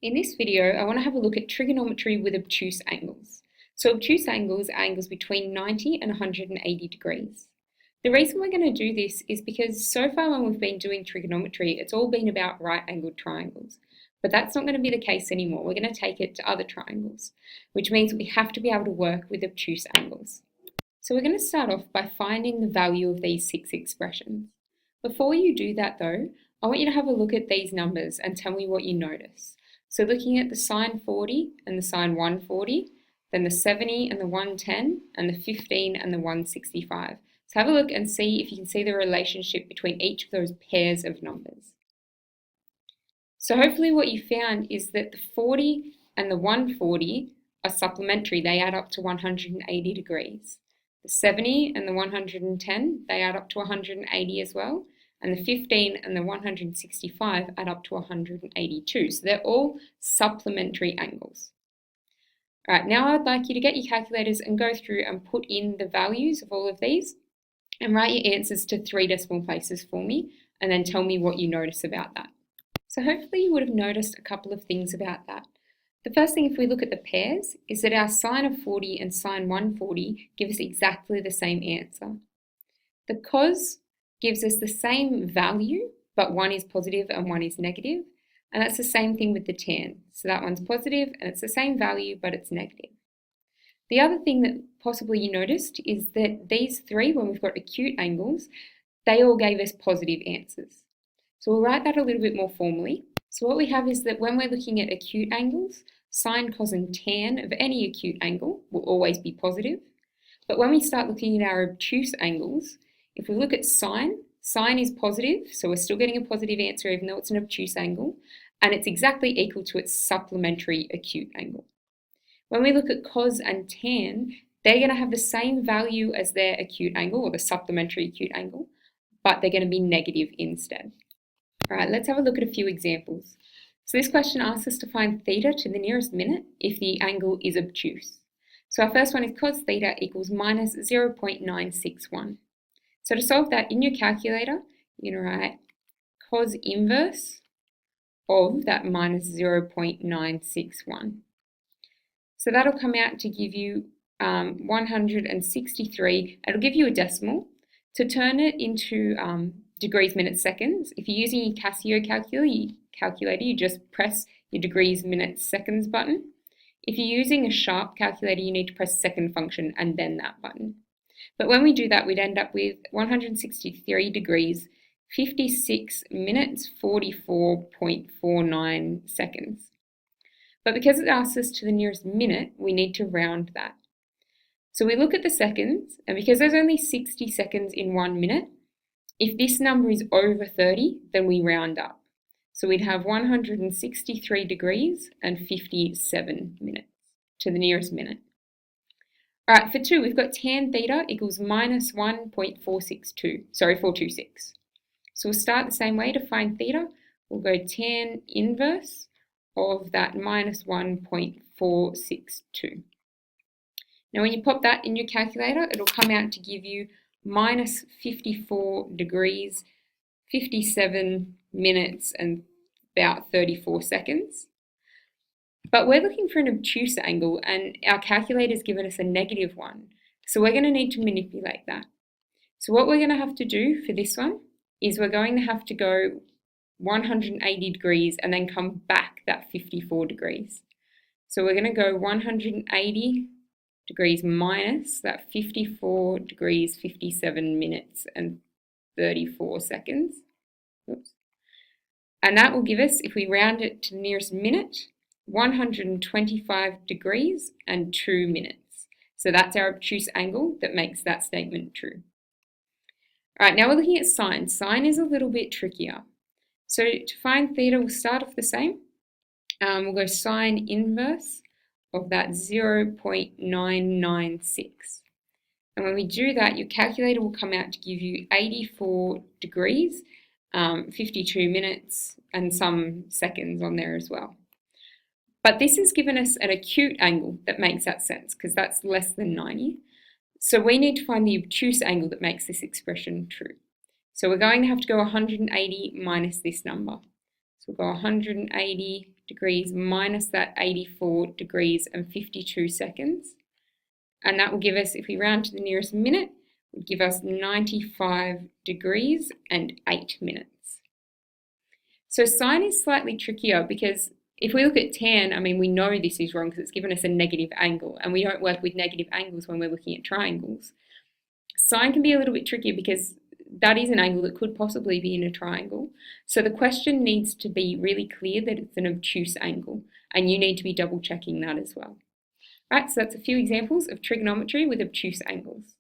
In this video, I want to have a look at trigonometry with obtuse angles. So obtuse angles are angles between 90 and 180 degrees. The reason we're going to do this is because so far when we've been doing trigonometry, it's all been about right-angled triangles. But that's not going to be the case anymore. We're going to take it to other triangles, which means we have to be able to work with obtuse angles. So we're going to start off by finding the value of these 6 expressions. Before you do that though, I want you to have a look at these numbers and tell me what you notice. So looking at the sine 40 and the sine 140, then the 70 and the 110, and the 15 and the 165. So have a look and see if you can see the relationship between each of those pairs of numbers. So hopefully what you found is that the 40 and the 140 are supplementary, they add up to 180 degrees. The 70 and the 110, they add up to 180 as well. And the 15 and the 165 add up to 182. So they're all supplementary angles. All right, now I'd like you to get your calculators and go through and put in the values of all of these and write your answers to 3 decimal places for me and then tell me what you notice about that. So hopefully you would have noticed a couple of things about that. The first thing, if we look at the pairs, is that our sine of 40 and sine 140 give us exactly the same answer. The cos gives us the same value, but one is positive and one is negative. And that's the same thing with the tan. So that one's positive and it's the same value, but it's negative. The other thing that possibly you noticed is that these 3, when we've got acute angles, they all gave us positive answers. So we'll write that a little bit more formally. So what we have is that when we're looking at acute angles, sine, cos and tan of any acute angle will always be positive. But when we start looking at our obtuse angles, if we look at sine, sine is positive, so we're still getting a positive answer even though it's an obtuse angle, and it's exactly equal to its supplementary acute angle. When we look at cos and tan, they're going to have the same value as their acute angle, or the supplementary acute angle, but they're going to be negative instead. All right, let's have a look at a few examples. So this question asks us to find theta to the nearest minute if the angle is obtuse. So our first one is cos theta equals minus 0.961. So to solve that, in your calculator, you're going to write cos inverse of that minus 0.961. So that'll come out to give you 163. It'll give you a decimal. To turn it into degrees, minutes, seconds, if you're using your Casio calculator, you just press your degrees, minutes, seconds button. If you're using a sharp calculator, you need to press second function and then that button. But when we do that, we'd end up with 163 degrees, 56 minutes, 44.49 seconds. But because it asks us to the nearest minute, we need to round that. So we look at the seconds, and because there's only 60 seconds in 1 minute, if this number is over 30, then we round up. So we'd have 163 degrees and 57 minutes to the nearest minute. All right, for 2, we've got tan theta equals minus 426. So we'll start the same way to find theta. We'll go tan inverse of that minus 1.462. Now when you pop that in your calculator, it'll come out to give you minus 54 degrees, 57 minutes and about 34 seconds. But we're looking for an obtuse angle and our calculator's given us a negative one. So we're going to need to manipulate that. So what we're going to have to do for this one is we're going to have to go 180 degrees and then come back that 54 degrees. So we're going to go 180 degrees minus that 54 degrees, 57 minutes and 34 seconds. Oops. And that will give us, if we round it to the nearest minute, 125 degrees and 2 minutes. So that's our obtuse angle that makes that statement true. All right, now we're looking at sine. Sine is a little bit trickier. So to find theta, we'll start off the same. We'll go sine inverse of that 0.996. And when we do that, your calculator will come out to give you 84 degrees, 52 minutes, and some seconds on there as well. But this has given us an acute angle that makes that sense because that's less than 90. So we need to find the obtuse angle that makes this expression true. So we're going to have to go 180 minus this number. So we'll go 180 degrees minus that 84 degrees and 52 seconds. And that will give us, if we round to the nearest minute, would give us 95 degrees and 8 minutes. So sine is slightly trickier because if we look at tan, I mean, we know this is wrong because it's given us a negative angle, and we don't work with negative angles when we're looking at triangles. Sine can be a little bit trickier because that is an angle that could possibly be in a triangle. So the question needs to be really clear that it's an obtuse angle, and you need to be double checking that as well. Right, so that's a few examples of trigonometry with obtuse angles.